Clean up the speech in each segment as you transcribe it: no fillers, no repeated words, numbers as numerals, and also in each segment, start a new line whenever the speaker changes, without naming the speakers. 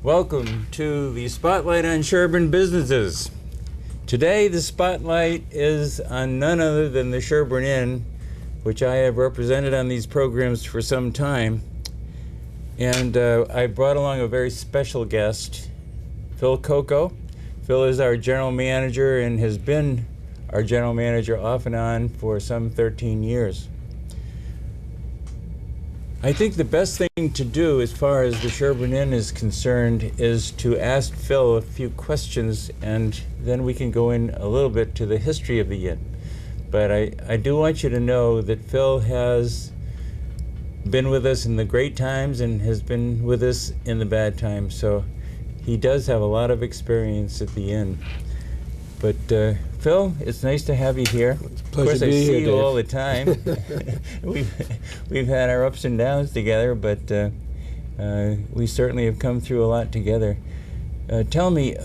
Welcome to the Spotlight on Sherborn Businesses. Today the spotlight is on none other than the Sherborn Inn, which I have represented on these programs for some time. And I brought along a very special guest, Phil Coco. Phil is our general manager and has been our general manager off and on for some 13 years. I think the best thing to do as far as the Sherborn Inn is concerned is to ask Phil a few questions, and then we can go in a little bit to the history of the inn. But I do want you to know that Phil has been with us in the great times and has been with us in the bad times, so he does have a lot of experience at the inn. But Phil, it's nice to have you here.
It's a pleasure
of course,
to be
I see
here,
you
Dave.
all the time. we've had our ups and downs together, but we certainly have come through a lot together. Tell me,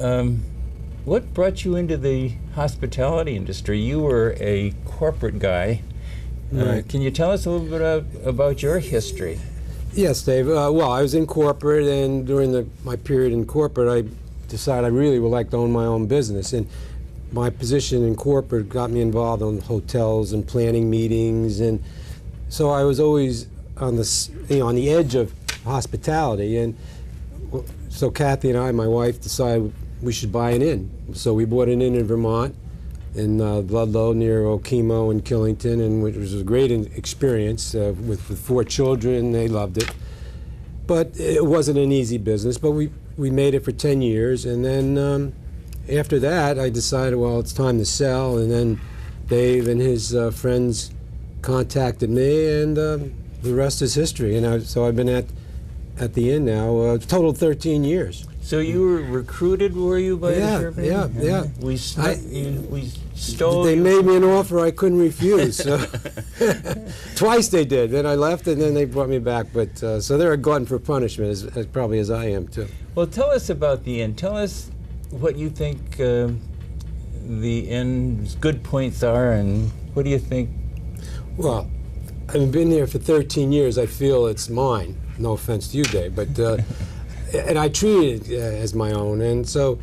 what brought you into the hospitality industry? You were a corporate guy.
Right.
Can you tell us a little bit about your history?
Yes, Dave. Well, I was in corporate, and during my period in corporate, I decided I really would like to own my own business. And my position in corporate got me involved in hotels and planning meetings, and so I was always on the edge of hospitality. And so Kathy and I, my wife, decided we should buy an inn. So we bought an inn in Vermont, in Ludlow near Okemo and Killington, and which was a great experience with 4 children. They loved it, but it wasn't an easy business. But we made it for 10 years, and then after that, I decided, well, it's time to sell. And then Dave and his friends contacted me, and the rest is history. And so I've been at the inn now, total 13 years.
So you were recruited, were you, by the Sherborn Inn?
Yeah.
We stole.
They made me an offer I couldn't refuse. So twice they did. Then I left, and then they brought me back. But so they're a glutton for punishment, as probably as I am too.
Well, tell us about the inn. Tell us what you think the inn's good points are, and what do you think? Well,
I've been here for 13 years. I feel it's mine. No offense to you, Dave, but and I treat it as my own. And so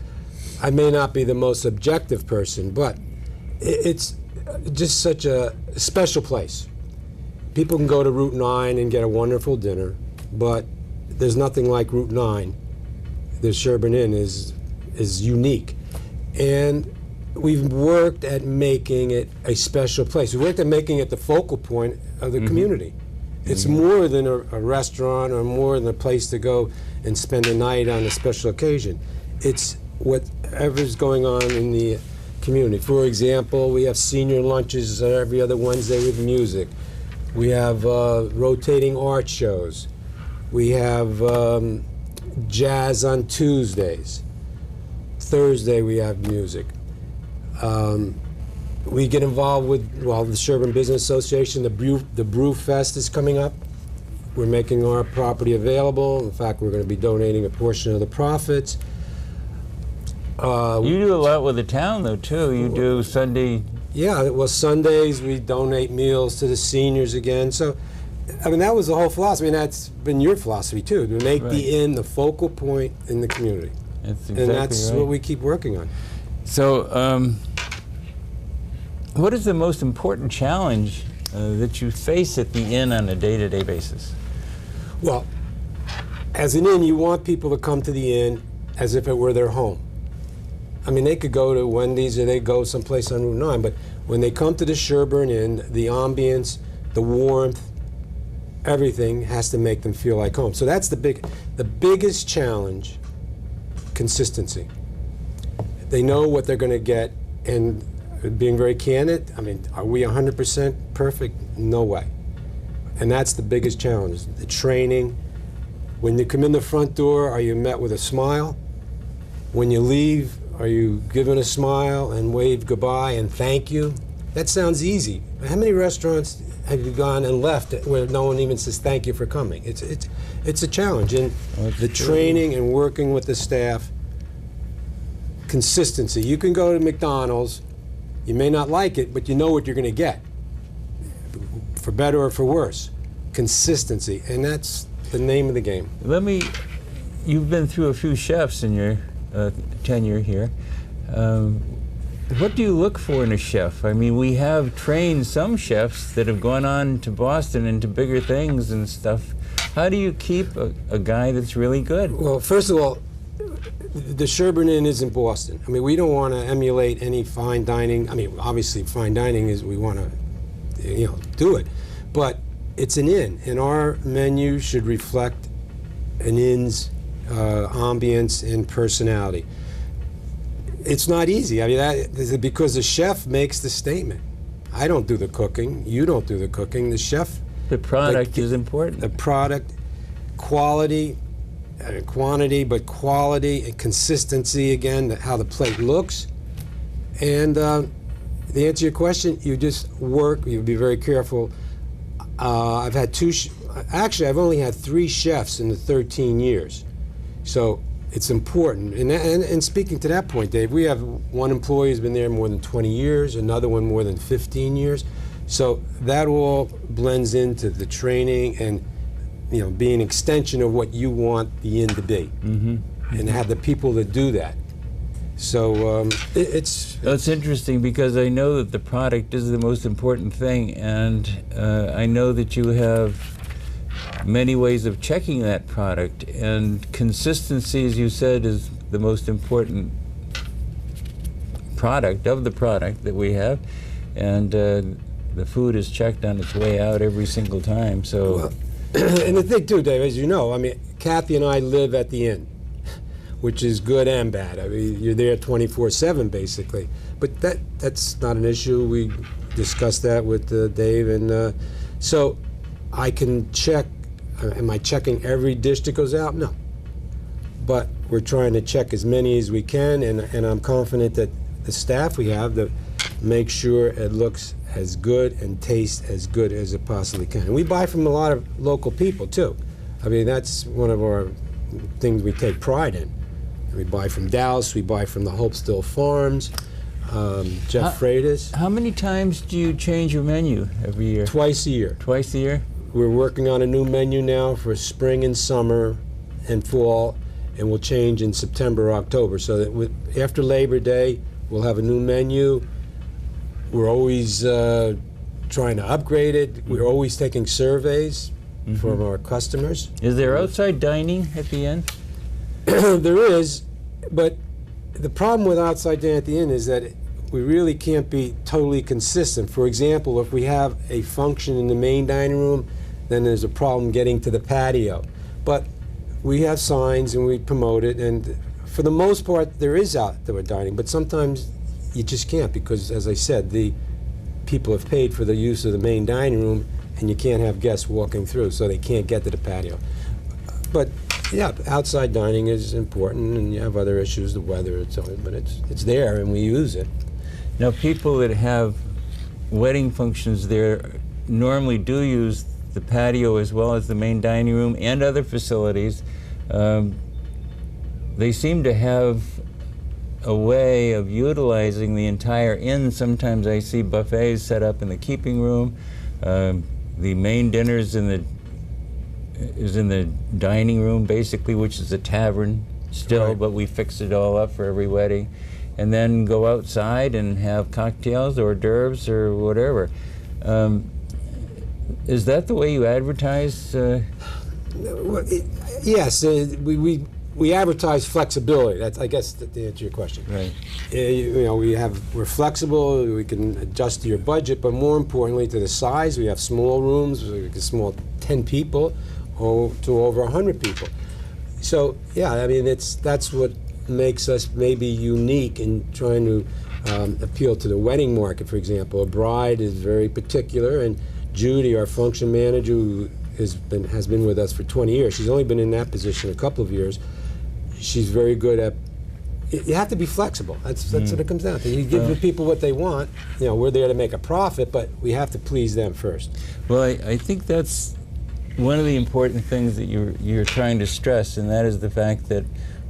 I may not be the most objective person, but it's just such a special place. People can go to Route 9 and get a wonderful dinner, but there's nothing like Route 9. The Sherborn Inn is unique, and we've worked at making it a special place. We worked at making it the focal point of the community. It's more than a restaurant or more than a place to go and spend a night on a special occasion. It's whatever's going on in the community. For example, we have senior lunches every other Wednesday with music. We have rotating art shows. We have jazz on Tuesdays. Thursday we have music. We get involved with, the Sherborn Business Association. The Brew Fest is coming up. We're making our property available. In fact, we're going to be donating a portion of the profits.
You do a lot with the town, though, too. You do Sunday.
Yeah, well, Sundays we donate meals to the seniors again. So, I mean, that was the whole philosophy, and that's been your philosophy, too, to make the inn the focal point in the community.
That's exactly
and that's
right.
what we keep working on.
So, what is the most important challenge that you face at the inn on a day-to-day basis?
Well, as an inn, you want people to come to the inn as if it were their home. I mean, they could go to Wendy's or they go someplace on Route 9, but when they come to the Sherborn Inn, the ambience, the warmth, everything has to make them feel like home. So that's the biggest challenge, consistency. They know what they're going to get, and being very candid, I mean, are we 100% perfect? No way. And that's the biggest challenge, the training. When you come in the front door, are you met with a smile? When you leave, are you given a smile and waved goodbye and thank you? That sounds easy. How many restaurants have you gone and left where no one even says thank you for coming? It's a challenge. And the training and working with the staff, consistency. You can go to McDonald's, you may not like it, but you know what you're going to get, for better or for worse. Consistency, and that's the name of the game.
Let me you've been through a few chefs in your tenure here. What do you look for in a chef? I mean, we have trained some chefs that have gone on to Boston and to bigger things and stuff. How do you keep a guy that's really good?
Well, first of all, the Sherborn Inn is in Boston. I mean, we don't want to emulate any fine dining. I mean, obviously, fine dining is, we want to, do it. But it's an inn, and our menu should reflect an inn's ambience and personality. It's not easy. I mean, that because the chef makes the statement. I don't do the cooking. You don't do the cooking. The chef.
The product is important.
The product, quality, quantity, but quality and consistency again. How the plate looks, and the answer to your question, you just work. You be very careful. I've had actually, I've only had 3 chefs in the 13 years, so. It's important. And speaking to that point, Dave, we have one employee who's been there more than 20 years, another one more than 15 years. So that all blends into the training and, be an extension of what you want the inn to be. Mm-hmm. And have the people that do that. So it's
interesting because I know that the product is the most important thing, and I know that you have many ways of checking that product, and consistency, as you said, is the most important product of the product that we have, and the food is checked on its way out every single time. So,
well, and the thing too, Dave, as you know, I mean, Kathy and I live at the inn, which is good and bad. I mean, you're there 24/7 basically, but that's not an issue. We discussed that with Dave, and so I can check. Am I checking every dish that goes out? No. But we're trying to check as many as we can, and I'm confident that the staff we have that make sure it looks as good and tastes as good as it possibly can. And we buy from a lot of local people too. I mean, that's one of our things we take pride in. We buy from Dallas, we buy from the Hopestill Farms, Jeff Freitas.
How many times do you change your menu every year?
Twice a year.
Twice a year?
We're working on a new menu now for spring and summer and fall, and we'll change in September, October. So that after Labor Day, we'll have a new menu. We're always trying to upgrade it. We're always taking surveys from our customers.
Is there outside dining at the inn?
There is, but the problem with outside dining at the inn is that we really can't be totally consistent. For example, if we have a function in the main dining room, then there's a problem getting to the patio. But we have signs and we promote it, and for the most part there is outdoor dining, but sometimes you just can't because, as I said, the people have paid for the use of the main dining room and you can't have guests walking through, so they can't get to the patio. But yeah, outside dining is important, and you have other issues, the weather, but it's there and we use it.
Now, people that have wedding functions there normally do use the patio as well as the main dining room and other facilities. They seem to have a way of utilizing the entire inn. Sometimes I see buffets set up in the keeping room. The main dinner is in the dining room, basically, which is a tavern still,
right.
But we fix it all up for every wedding. And then go outside and have cocktails or hors d'oeuvres or whatever. Is that the way you advertise?
Yes, we advertise flexibility. That's, I guess, to answer your question.
Right.
We're flexible. We can adjust to your budget, but more importantly, to the size. We have small rooms, small 10 people, or to over 100 people. So yeah, I mean, that's what makes us maybe unique in trying to appeal to the wedding market. For example, a bride is very particular, and Judy, our function manager, who has been with us for 20 years, she's only been in that position a couple of years. She's very good at. You have to be flexible. That's what it comes down to. You give the people what they want. We're there to make a profit, but we have to please them first.
Well, I think that's one of the important things that you're trying to stress, and that is the fact that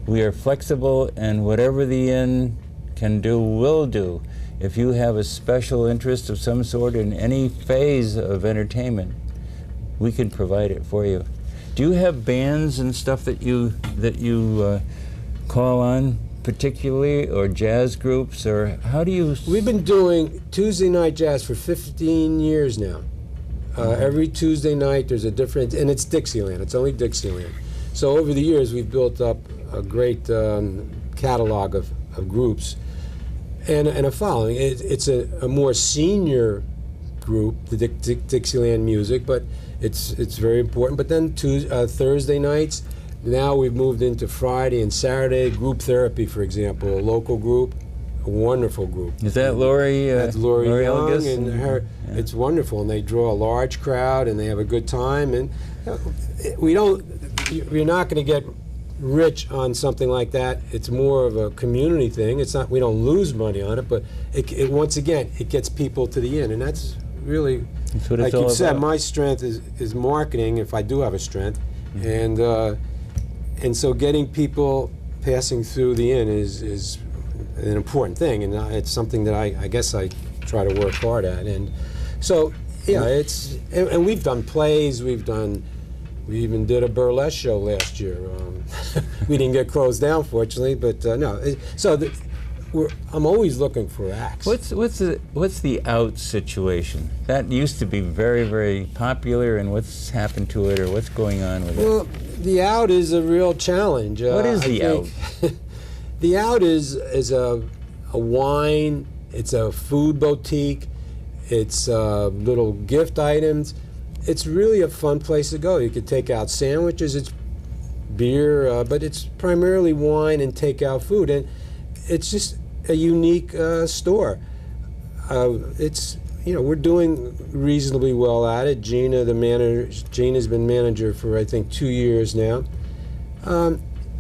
we are flexible, and whatever the inn can do, will do. If you have a special interest of some sort in any phase of entertainment, we can provide it for you. Do you have bands and stuff that you call on particularly, or jazz groups, or how do you?
We've been doing Tuesday night jazz for 15 years now. Every Tuesday night there's a different, and it's Dixieland. It's only Dixieland. So over the years we've built up a great catalog of groups and a following. It's a more senior group, the Dixieland music, but it's very important. But then Thursday nights, now we've moved into Friday and Saturday. Group therapy, for example, a local group, a wonderful group.
Is that Lori?
That's Lori Young,
Elgus?
and her. Yeah. It's wonderful, and they draw a large crowd, and they have a good time. And you're not going to get rich on something like that. It's more of a community thing. It's not. We don't lose money on it, but it once again, it gets people to the inn, and that's really,
that's what
like
it's all
you said,
about.
my strength is marketing, if I do have a strength, and so getting people passing through the inn is an important thing, and it's something that I guess I try to work hard at. And so, yeah, and we've done plays, we even did a burlesque show last year. We didn't get closed down, fortunately, but no. I'm always looking for acts.
What's the out situation? That used to be very, very popular, and what's happened to it, or what's going on with it?
Well, the out is a real challenge.
What is the out?
The out is a wine. It's a food boutique. It's little gift items. It's really a fun place to go. You could take out sandwiches. It's beer, but it's primarily wine and takeout food, and it's just a unique store. We're doing reasonably well at it. Gina's been manager for I think 2 years now.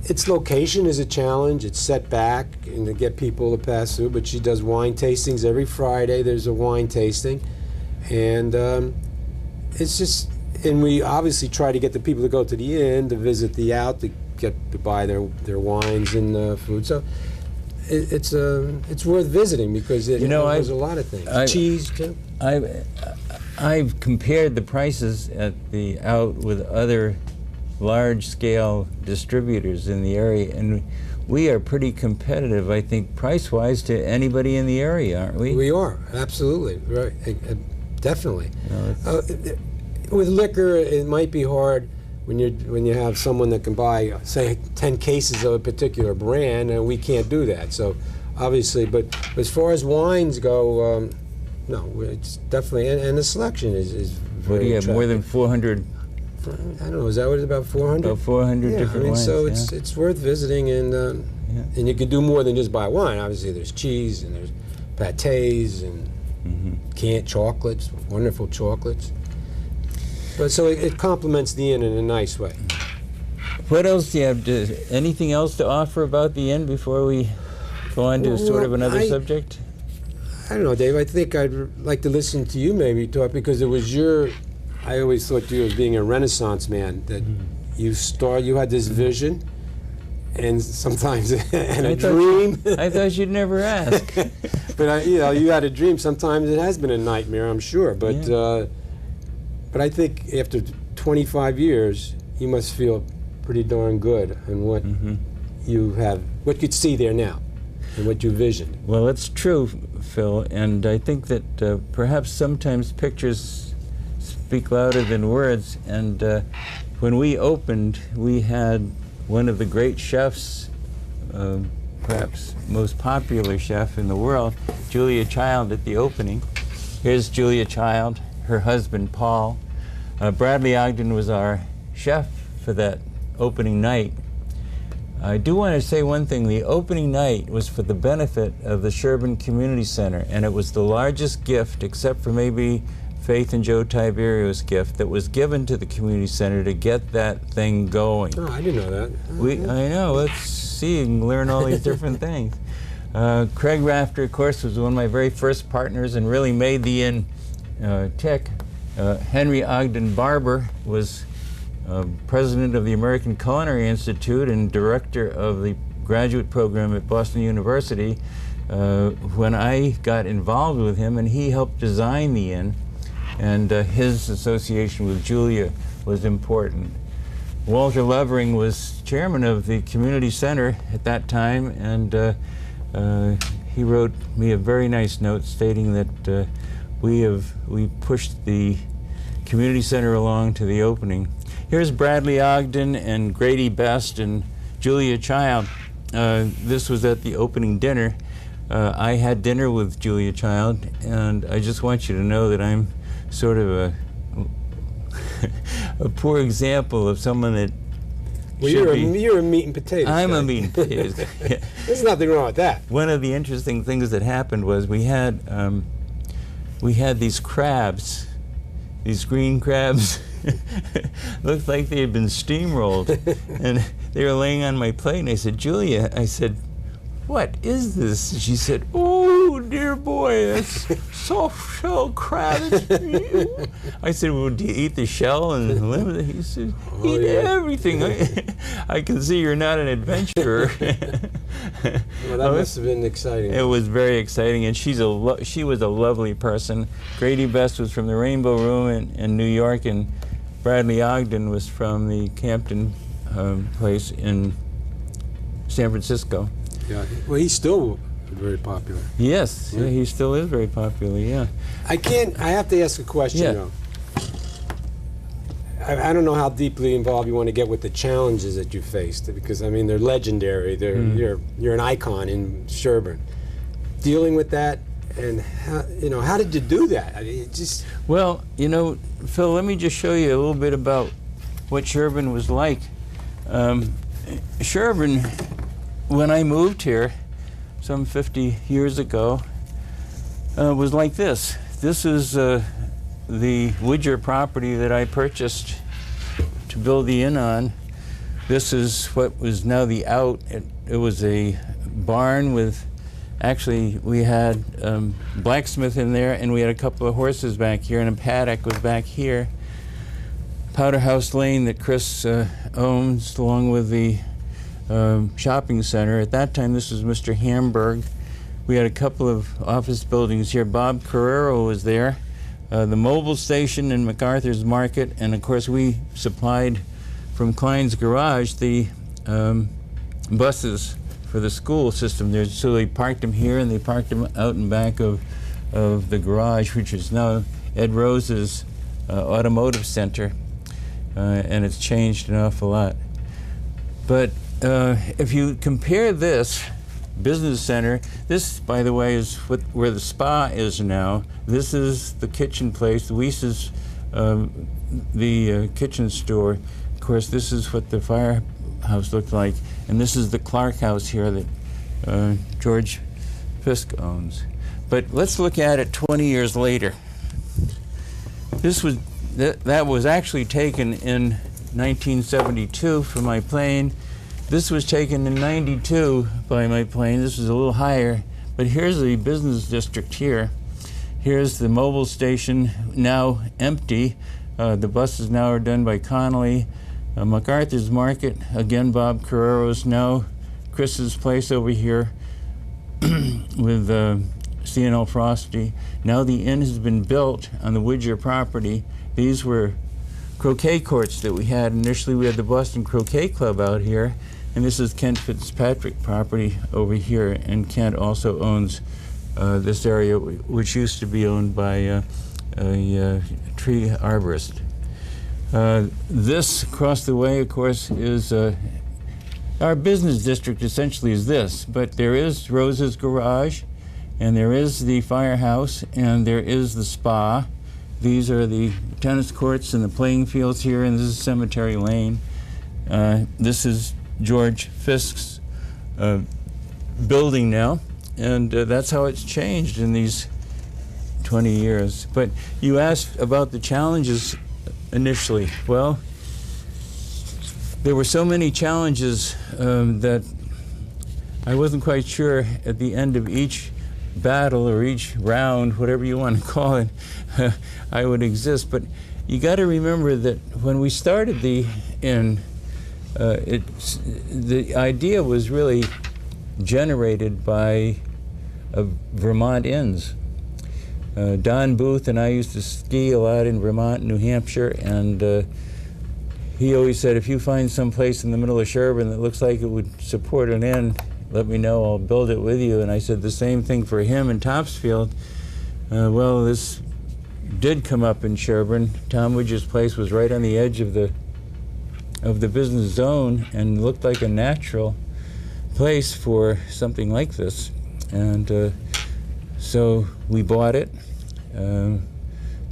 Its location is a challenge. It's set back and to get people to pass through, but she does wine tastings every Friday. There's a wine tasting, and it's just, and we obviously try to get the people to go to the inn to visit the out to get to buy their wines and food. So it's worth visiting because it has a lot of things. Cheese too.
I've compared the prices at the out with other large-scale distributors in the area, and we are pretty competitive, I think, price-wise to anybody in the area, aren't we?
We are, absolutely, right, definitely. With liquor, it might be hard when you have someone that can buy, say, 10 cases of a particular brand, and we can't do that. So, obviously, but as far as wines go, no, it's definitely, and the selection is very
What do you have, more than 400?
I don't know, is that what it's about, 400?
About 400 different wines,
so it's worth visiting, and you can do more than just buy wine. Obviously, there's cheese, and there's pâtés, and canned chocolates, wonderful chocolates. But so it complements the inn in a nice way.
What else do you have? Anything else to offer about the inn before we go on to sort of another subject?
I don't know, Dave. I think I'd like to listen to you maybe talk, because it was I always thought you as being a Renaissance man, that you had this vision, and sometimes and a dream.
I thought you'd never ask.
But you had a dream. Sometimes it has been a nightmare, I'm sure. But I think after 25 years, you must feel pretty darn good in what what you see there now, and what you visioned.
Well, it's true, Phil, and I think that perhaps sometimes pictures speak louder than words. And when we opened, we had one of the great chefs, perhaps most popular chef in the world, Julia Child, at the opening. Here's Julia Child, her husband Paul. Bradley Ogden was our chef for that opening night. I do want to say one thing. The opening night was for the benefit of the Sherborn Community Center, and it was the largest gift, except for maybe Faith and Joe Tiberio's gift, that was given to the community center to get that thing going.
Oh, I didn't know that.
I know. Let's see and learn all these different things. Craig Rafter, of course, was one of my very first partners and really made the inn tick. Henry Ogden Barber was president of the American Culinary Institute and director of the graduate program at Boston University when I got involved with him, and he helped design the inn, and his association with Julia was important. Walter Lovering was chairman of the community center at that time, and he wrote me a very nice note stating that we pushed the community center along to the opening. Here's Bradley Ogden and Grady Best and Julia Child. This was at the opening dinner. I had dinner with Julia Child, and I just want you to know that I'm sort of a poor example of someone that
well, you're a meat and potatoes
I'm
guy.
a meat and potatoes guy. Yeah.
There's nothing wrong with that.
One of the interesting things that happened was we had these crabs, these green crabs. Looked like they had been steamrolled, and they were laying on my plate, and I said, Julia, I said, what is this? And she said, oh, dear boy, that's soft shell crab. I said, well, do you eat the shell and the limb? He said, eat everything. I can see you're not an adventurer.
Well, that must have been exciting.
It was very exciting, and she was a lovely person. Grady Best was from the Rainbow Room in New York, and Bradley Ogden was from the Campton place in San Francisco.
Yeah. Well, he's still very popular.
Yes, yeah, he still is very popular, yeah.
I have to ask a question,
Yeah.
though. I don't know how deeply involved you want to get with the challenges that you faced, because, I mean, they're legendary. You're an icon in Sherborn. Dealing with that, and how did you do that? I mean, it just...
Well, Phil, let me just show you a little bit about what Sherborn was like. Sherborn, when I moved here some 50 years ago, was like this. This is the Woodger property that I purchased to build the inn on. This is what was now the out. It was a barn with, actually we had blacksmith in there, and we had a couple of horses back here, and a paddock was back here. Powder House Lane that Chris owns, along with the shopping center. At that time, this was Mr. Hamburg. We had a couple of office buildings here. Bob Carrero was there. The mobile station in MacArthur's Market, and of course we supplied from Klein's Garage the buses for the school system there. So they parked them here, and they parked them out in back of the garage, which is now Ed Rose's automotive center, and it's changed an awful lot. But if you compare this business center, this, by the way, is where the spa is now. This is the kitchen place. Luisa's the kitchen store. Of course, this is what the firehouse looked like, and this is the Clark House here that George Fisk owns. But let's look at it 20 years later. This was that was actually taken in 1972 from my plane. This was taken in 92 by my plane. This was a little higher, but here's the business district here. Here's the mobile station, now empty. The buses now are done by Connolly. MacArthur's Market, again Bob Carrero's now. Chris's place over here with C&L Frosty. Now the inn has been built on the Woodger property. These were croquet courts that we had. Initially we had the Boston Croquet Club out here, and this is Kent Fitzpatrick property over here, and Kent also owns this area, which used to be owned by a tree arborist. This across the way, of course, is our business district. Essentially is this, but there is Rose's Garage, and there is the firehouse, and there is the spa. These are the tennis courts and the playing fields here, and this is Cemetery Lane. This is George Fisk's building now, and that's how it's changed in these 20 years. But you asked about the challenges initially. Well, there were so many challenges that I wasn't quite sure at the end of each battle or each round, whatever you want to call it, I would exist. But you got to remember that when we started the inn, the idea was really generated by Vermont inns. Don Booth and I used to ski a lot in Vermont, New Hampshire, and he always said, if you find some place in the middle of Sherborn that looks like it would support an inn, let me know, I'll build it with you. And I said the same thing for him in Topsfield. Well, this did come up in Sherborn. Tom Widger's place was right on the edge of the business zone and looked like a natural place for something like this. And so we bought it.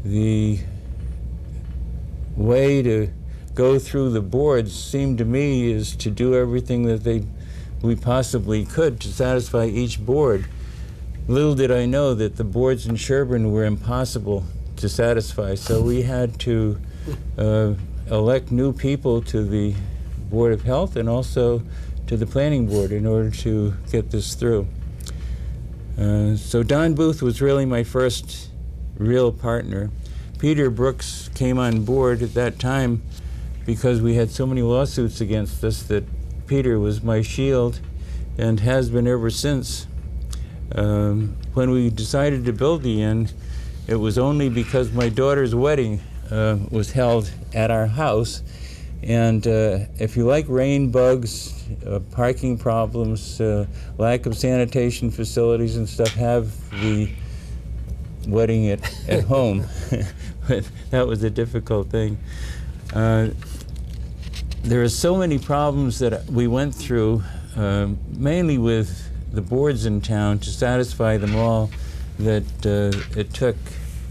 The way to go through the boards seemed to me is to do everything that we possibly could to satisfy each board. Little did I know that the boards in Sherborn were impossible to satisfy, so we had to elect new people to the Board of Health and also to the Planning Board in order to get this through. So Don Booth was really my first real partner. Peter Brooks came on board at that time because we had so many lawsuits against us that Peter was my shield and has been ever since. When we decided to build the inn, it was only because my daughter's wedding was held at our house. And if you like rain bugs, parking problems, lack of sanitation facilities and stuff, have the wedding at home. But that was a difficult thing. There are so many problems that we went through, mainly with the boards in town, to satisfy them all, that it took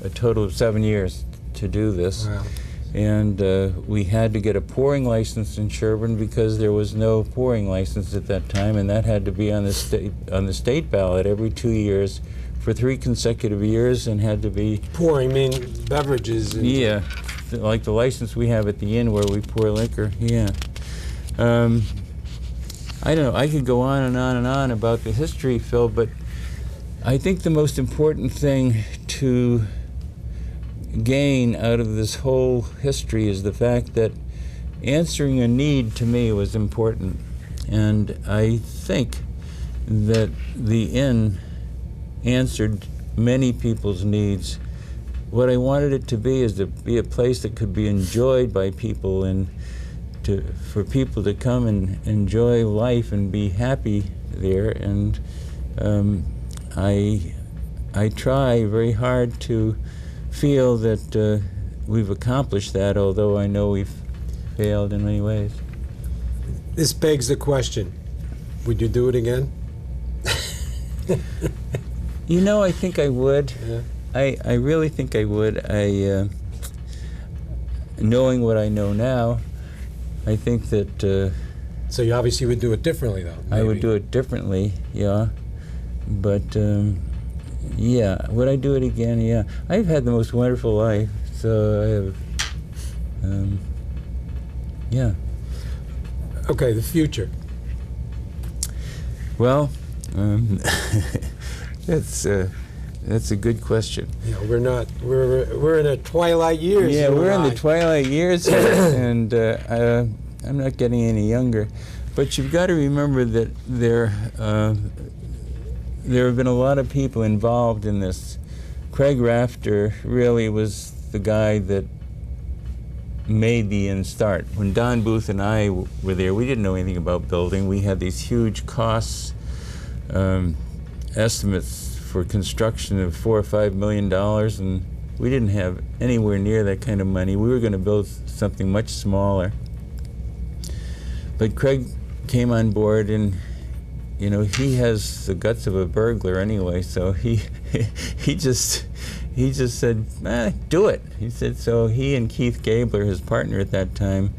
a total of 7 years to do this.
Wow.
And we had to get a pouring license in Sherborn because there was no pouring license at that time, and that had to be on the state ballot every 2 years for 3 consecutive years, and had to be
Pouring, mean beverages?
Yeah, like the license we have at the inn where we pour liquor. Yeah. I don't know. I could go on and on and on about the history, Phil, but I think the most important thing to gain out of this whole history is the fact that answering a need to me was important. And I think that the inn answered many people's needs. What I wanted it to be is to be a place that could be enjoyed by people, and for people to come and enjoy life and be happy there. And I try very hard to feel that we've accomplished that, although I know we've failed in many ways.
This begs the question, would you do it again?
You know, I think I would.
Yeah.
I really think I would. Knowing what I know now, I think that
So you obviously would do it differently, though.
I would
maybe.
do it differently, yeah. But yeah, would I do it again? Yeah. I've had the most wonderful life, so I have, yeah.
Okay, the future.
Well, that's a good question.
You know, we're in a twilight years.
Yeah,
you
we're in
and
the
I.
twilight years here, and I'm not getting any younger. But you've got to remember that there have been a lot of people involved in this. Craig Rafter really was the guy that made the inn start. When Don Booth and I were there, we didn't know anything about building. We had these huge costs, estimates for construction of $4 or $5 million, and we didn't have anywhere near that kind of money. We were going to build something much smaller. But Craig came on board, and you know, he has the guts of a burglar anyway, so he just said, do it. He said, so he and Keith Gabler, his partner at that time,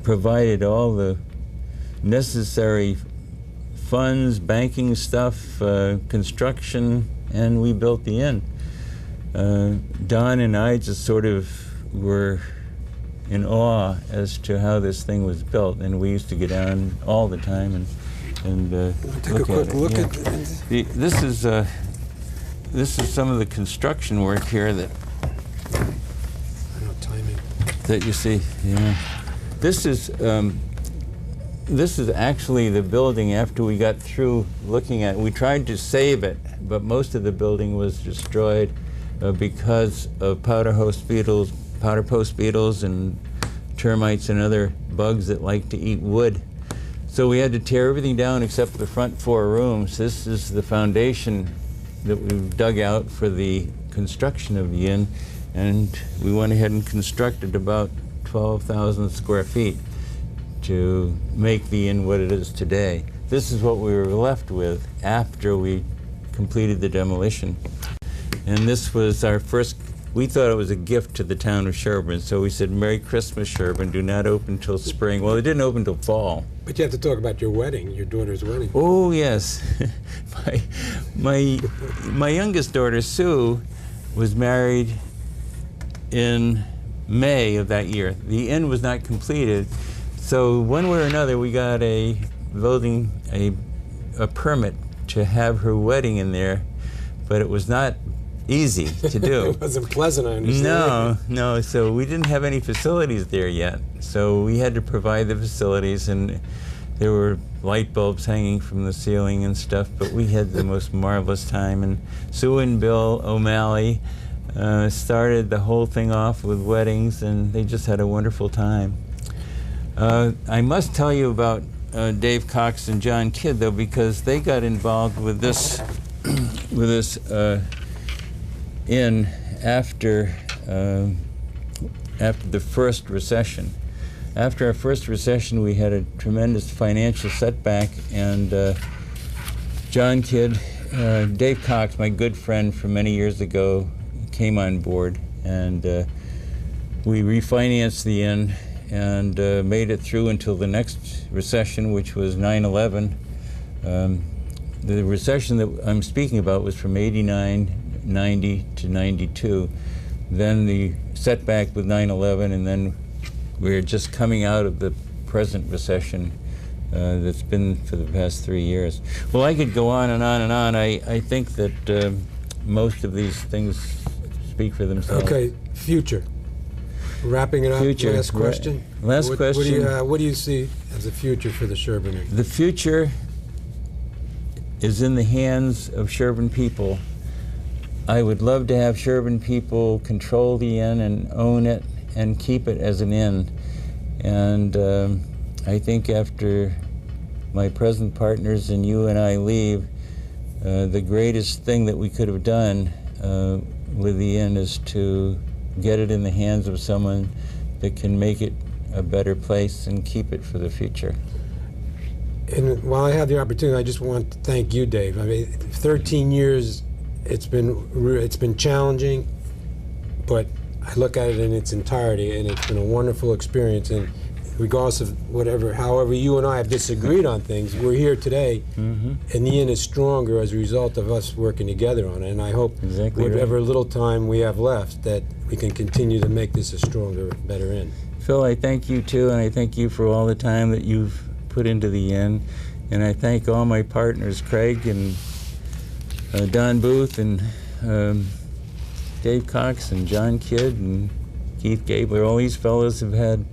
provided all the necessary funds, banking stuff, construction, and we built the inn. Don and I just sort of were in awe as to how this thing was built, and we used to get down all the time and
Take a quick look at
this is some of the construction work here that
timing.
that you see. Yeah, this is actually the building after we got through looking at it. We tried to save it, but most of the building was destroyed because of powder post beetles and termites and other bugs that like to eat wood. So we had to tear everything down except the front 4 rooms. This is the foundation that we've dug out for the construction of the inn, and we went ahead and constructed about 12,000 square feet to make the inn what it is today. This is what we were left with after we completed the demolition. And this was our first, we thought it was a gift to the town of Sherborn, so we said, Merry Christmas, Sherborn, do not open till spring. Well, it didn't open till fall.
But you have to talk about your wedding, your daughter's wedding.
Oh, yes. my youngest daughter, Sue, was married in May of that year. The inn was not completed, so one way or another we got a permit to have her wedding in there, but it was not easy to do.
It wasn't pleasant, I understand.
No, so we didn't have any facilities there yet, so we had to provide the facilities, and there were light bulbs hanging from the ceiling and stuff, but we had the most marvelous time, and Sue and Bill O'Malley started the whole thing off with weddings, and they just had a wonderful time. I must tell you about Dave Cox and John Kidd, though, because they got involved with this inn after the first recession. After our first recession, we had a tremendous financial setback, and John Kidd, Dave Cox, my good friend from many years ago, came on board, and we refinanced the inn and made it through until the next recession, which was 9/11. The recession that I'm speaking about was from 89, 90 to 92. Then the setback with 9/11, and then we're just coming out of the present recession that's been for the past 3 years. Well, I could go on and on and on. I think that most of these things speak for themselves.
Okay, future. Wrapping it up,
Future.
last question.
Last question.
What do you see as a future for the Sherborn Inn?
The future is in the hands of Sherborn people. I would love to have Sherborn people control the inn and own it and keep it as an inn. And I think after my present partners and you and I leave, the greatest thing that we could have done with the inn is to get it in the hands of someone that can make it a better place and keep it for the future.
And while I have the opportunity, I just want to thank you, Dave. I mean, 13 years, it's been challenging, but I look at it in its entirety, and it's been a wonderful experience. And regardless of however you and I have disagreed on things, we're here today, and the inn is stronger as a result of us working together on it. And I hope whatever little time we have left, that we can continue to make this a stronger, better inn.
Phil, I thank you too, and I thank you for all the time that you've put into the inn. And I thank all my partners, Craig and Don Booth and Dave Cox and John Kidd and Keith Gabler. All these fellows have had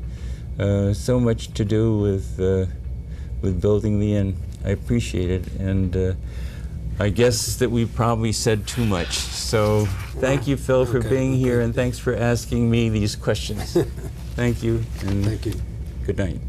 so much to do with building the inn. I appreciate it, and I guess that we probably said too much. So thank you, Phil, for being here, and thanks for asking me these questions. Thank you, and
thank you.
Good night.